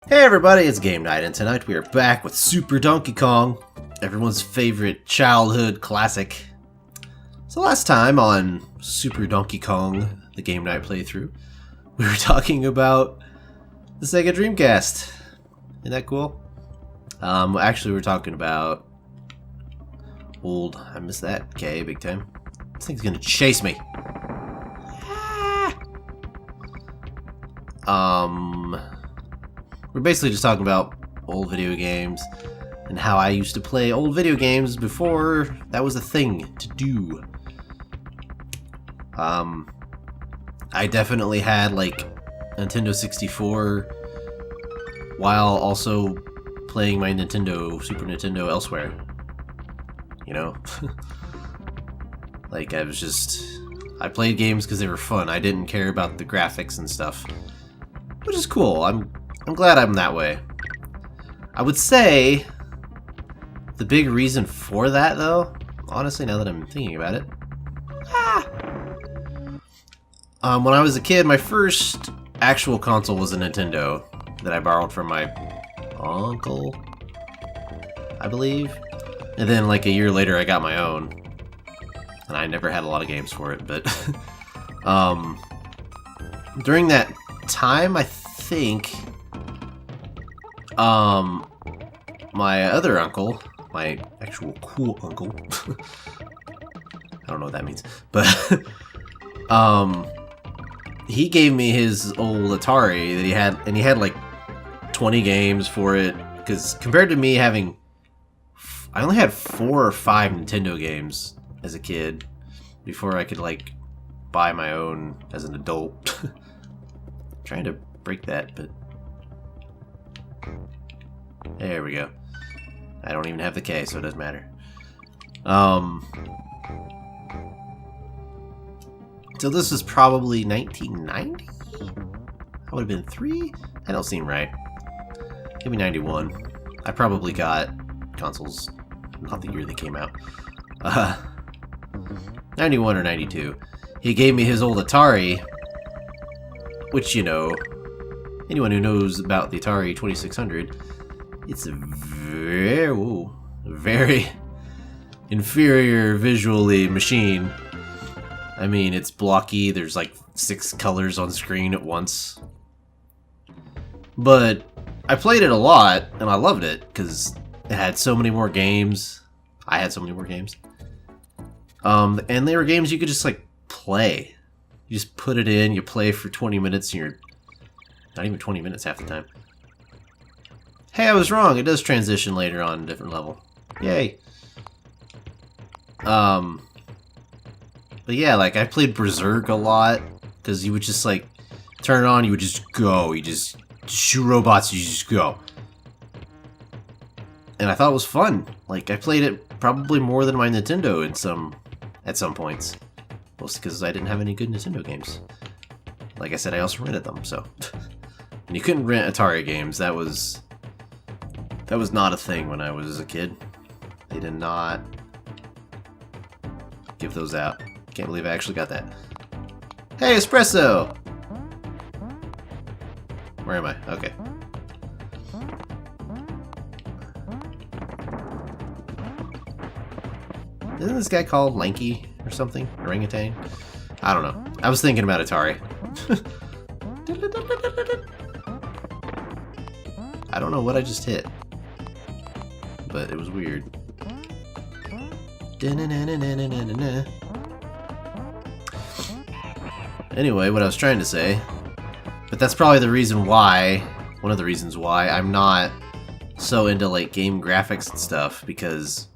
Hey everybody, it's GameKnight, and tonight we are back with Super Donkey Kong, everyone's favorite childhood classic. So last time on Super Donkey Kong, the GameKnight playthrough, we were talking about the Sega Dreamcast. Isn't that cool? Actually we were talking about I missed that, okay, big time. This thing's gonna chase me. We're basically just talking about old video games and how I used to play old video games before that was a thing to do. I definitely had like Nintendo 64 while also playing my Super Nintendo elsewhere. You know? Like I played games because they were fun. I didn't care about the graphics and stuff. Which is cool. I'm glad I'm that way. I would say the big reason for that, though, honestly, now that I'm thinking about it, when I was a kid, my first actual console was a Nintendo that I borrowed from my uncle, I believe. And then, like, a year later, I got my own. And I never had a lot of games for it, but during that time, I think my other uncle, my actual cool uncle, I don't know what that means, but he gave me his old Atari that he had, and he had like 20 games for it, because compared to me having, I only had 4 or 5 Nintendo games as a kid before I could like buy my own as an adult. Trying to break that, but there we go. I don't even have the K, so it doesn't matter. So this is probably 1990? I would have been 3? That don't seem right. Maybe 91. I probably got consoles, not the year they came out. 91 or 92. He gave me his old Atari, which, you know, anyone who knows about the Atari 2600, it's a very inferior visually machine. I mean, it's blocky, there's like 6 colors on screen at once. But I played it a lot, and I loved it, because it had so many more games. I had so many more games. And they were games you could just, like, play. You just put it in, you play for 20 minutes, and you're not even 20 minutes half the time. Hey, I was wrong. It does transition later on a different level. Yay. But yeah, like, I played Berserk a lot, because you would just, like, turn it on, you would just go. You just shoot robots, you just go. And I thought it was fun. Like, I played it probably more than my Nintendo at some points. Mostly because I didn't have any good Nintendo games. Like I said, I also rented them, so. And you couldn't rent Atari games. That was not a thing when I was a kid. They did not give those out. Can't believe I actually got that. Hey, Espresso! Where am I? Okay. Isn't this guy called Lanky or something? Orangutan? I don't know. I was thinking about Atari. I don't know what I just hit, but it was weird. Anyway, what I was trying to say, but that's probably the reason why, one of the reasons why I'm not so into like game graphics and stuff, because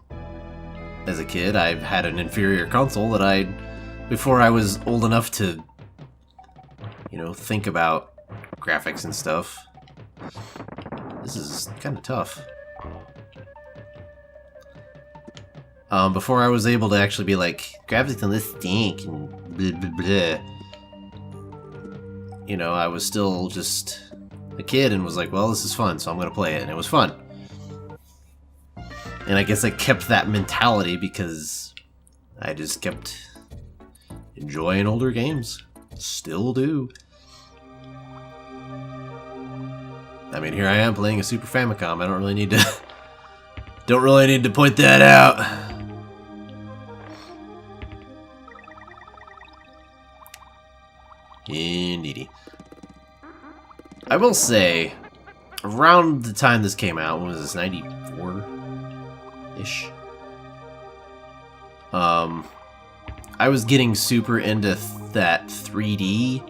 as a kid, I've had an inferior console that before I was old enough to, you know, think about graphics and stuff. This is kind of tough. Before I was able to actually be like, graphics on this stink, and blah, blah, blah. You know, I was still just a kid and was like, well, this is fun, so I'm gonna play it, and it was fun. And I guess I kept that mentality because I just kept enjoying older games. Still do. I mean, here I am playing a Super Famicom. I don't really need to... don't really need to point that out. Indeedy. I will say, around the time this came out, when was this, 94-ish? I was getting super into that 3D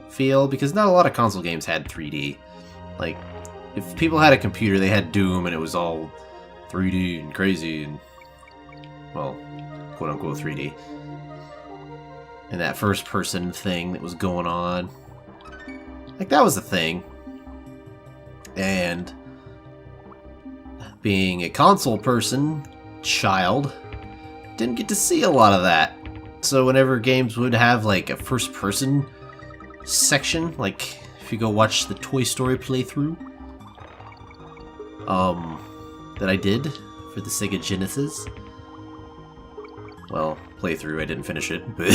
feel, because not a lot of console games had 3D. Like, if people had a computer, they had Doom, and it was all 3D and crazy, and, well, quote-unquote 3D. And that first-person thing that was going on. Like, that was the thing. And being a console person, child, didn't get to see a lot of that. So whenever games would have, like, a first-person section, like, if you go watch the Toy Story playthrough, that I did for the Sega Genesis. Well, playthrough, I didn't finish it, but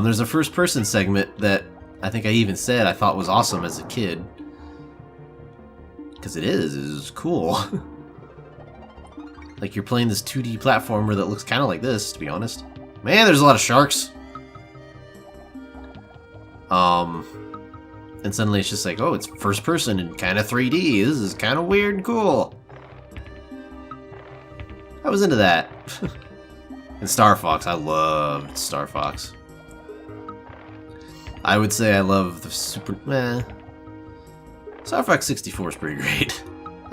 there's a first-person segment that I think I even said I thought was awesome as a kid. Because it is cool. Like, you're playing this 2D platformer that looks kind of like this, to be honest. Man, there's a lot of sharks. And suddenly it's just like, oh, it's first person and kind of 3D. This is kind of weird and cool. I was into that. And Star Fox, I loved Star Fox. I would say I love the Super... Star Fox 64 is pretty great.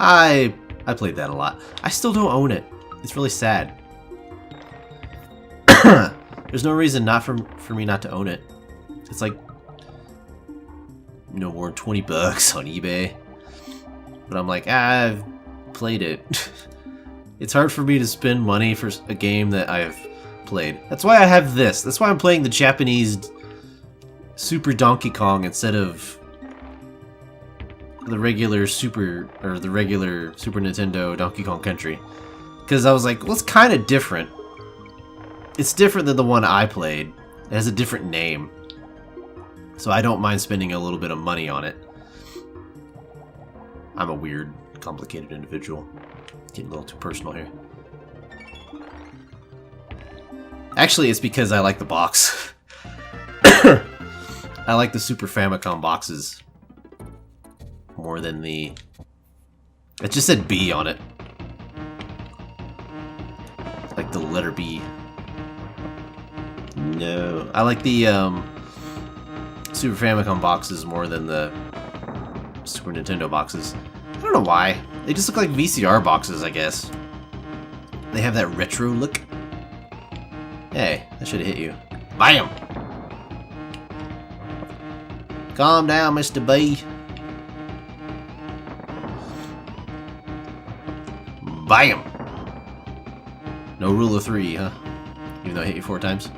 I played that a lot. I still don't own it. It's really sad. There's no reason not for me not to own it. It's like no more than 20 bucks on eBay. But I'm like, I've played it. It's hard for me to spend money for a game that I've played. That's why I have this. That's why I'm playing the Japanese Super Donkey Kong instead of the regular Super Nintendo Donkey Kong Country. Because I was like, well, it's kind of different. It's different than the one I played. It has a different name. So I don't mind spending a little bit of money on it. I'm a weird, complicated individual. Getting a little too personal here. Actually, it's because I like the box. I like the Super Famicom boxes more than the... It just said B on it. Like the letter B. No. I like the Super Famicom boxes more than the Super Nintendo boxes. I don't know why. They just look like VCR boxes, I guess. They have that retro look. Hey, that should have hit you. Bam! Calm down, Mr. B. Bam! No rule of 3, huh? Even though I hit you 4 times.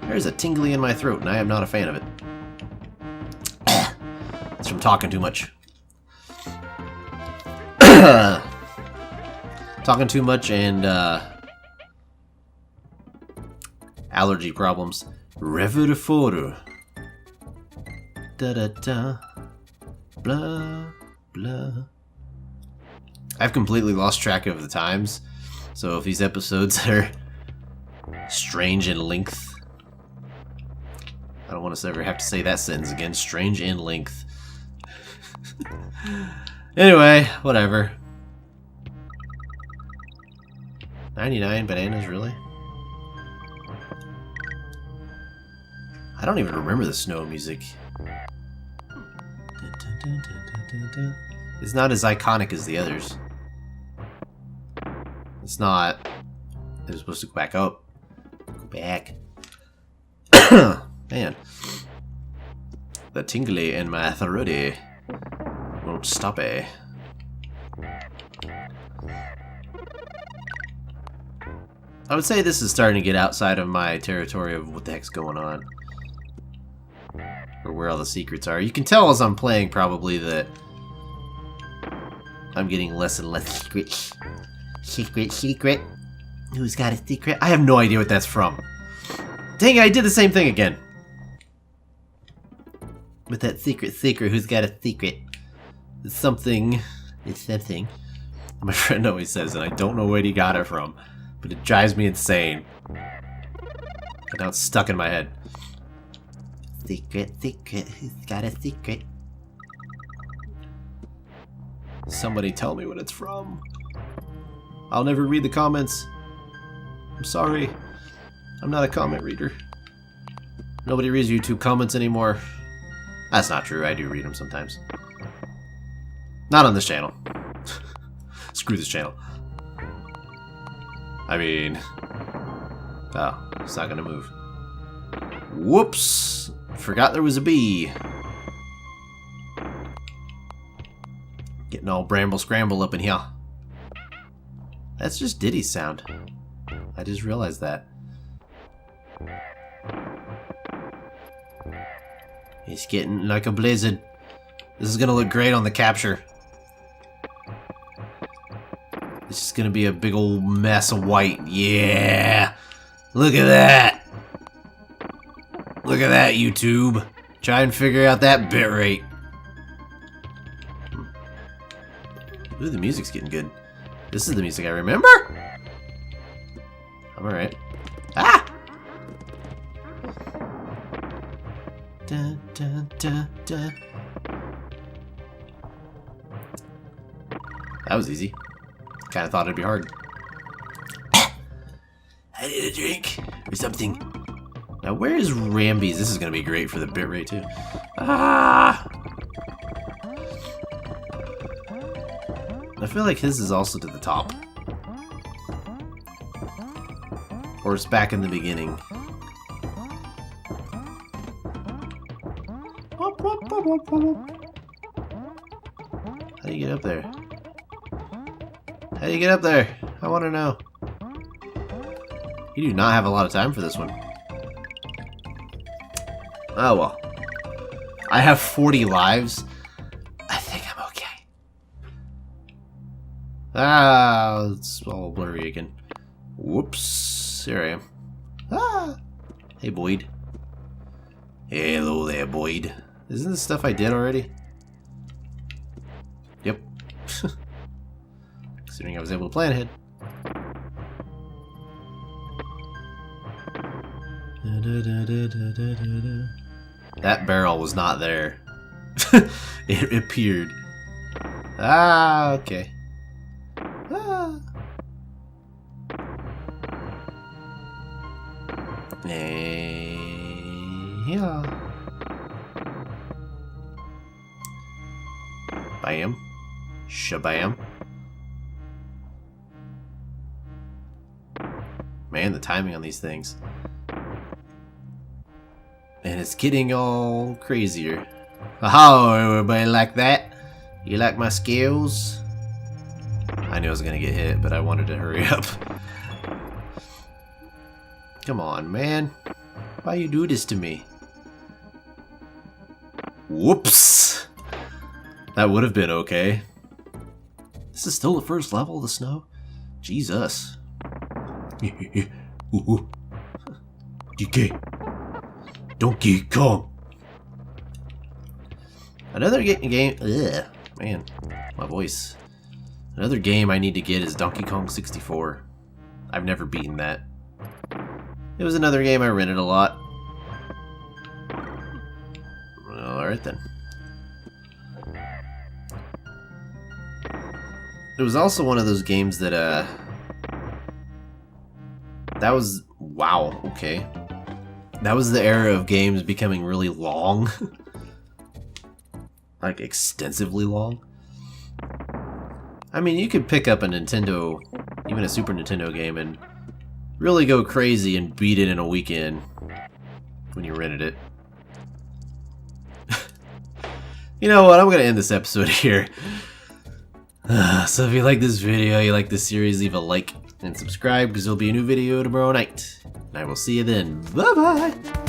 There's a tingly in my throat, and I am not a fan of it. It's from talking too much. Talking too much and allergy problems. Reveriforo. Da da da. Blah blah. I've completely lost track of the times, so if these episodes are strange in length, I don't want to ever have to say that sentence again. Strange in length. Anyway, whatever. 99 bananas, really? I don't even remember the snow music. It's not as iconic as the others. It's not. It was supposed to go back up. Go back. Man. The tingly in my throaty won't stop it. I would say this is starting to get outside of my territory of what the heck's going on. Or where all the secrets are. You can tell as I'm playing probably that I'm getting less and less secrets. Secret. Who's got a secret? I have no idea what that's from. Dang it, I did the same thing again. With that secret seeker who's got a secret. It's something. It's something. My friend always says, and I don't know where he got it from, but it drives me insane. And now it's stuck in my head. Secret, who's got a secret? Somebody tell me what it's from. I'll never read the comments. I'm sorry. I'm not a comment reader. Nobody reads YouTube comments anymore. That's not true. I do read them sometimes. Not on this channel. Screw this channel. I mean... Oh, it's not gonna move. Whoops! Forgot there was a bee. Getting all bramble scramble up in here. That's just Diddy's sound. I just realized that. It's getting like a blizzard. This is gonna look great on the capture. This is gonna be a big old mess of white. Yeah! Look at that! Look at that, YouTube. Try and figure out that bitrate. Ooh, the music's getting good. This is the music I remember? I'm alright. Ah! Dun, dun, dun, dun. That was easy. Kinda thought it'd be hard. I need a drink or something. Now where is Ramby's? This is gonna be great for the bitrate too. Ah! I feel like his is also to the top. Or it's back in the beginning. How do you get up there? How do you get up there? I want to know. You do not have a lot of time for this one. Oh well. I have 40 lives. I think I'm okay. Ah, it's all blurry again. Whoops. Here I am. Ah. Hey, Boyd. Hello there, Boyd. Isn't this stuff I did already? Yep. Considering I was able to plan ahead. That barrel was not there. It appeared. Ah, okay. Ah. Yeah. Bam. Shabam. Man, the timing on these things. And it's getting all crazier. Oh, everybody like that? You like my skills? I knew I was gonna get hit, but I wanted to hurry up. Come on, man. Why you do this to me? Whoops! That would have been okay. This is still the first level of the snow? Jesus. DK. Donkey Kong. Another game. Ugh, man, my voice. Another game I need to get is Donkey Kong 64. I've never beaten that. It was another game I rented a lot. Alright then. It was also one of those games that, that was... Wow, okay. That was the era of games becoming really long. Like, extensively long. I mean, you could pick up a Nintendo, even a Super Nintendo game, and really go crazy and beat it in a weekend when you rented it. You know what, I'm gonna end this episode here. So if you like this video, you like this series, leave a like and subscribe because there'll be a new video tomorrow night. And I will see you then. Bye-bye!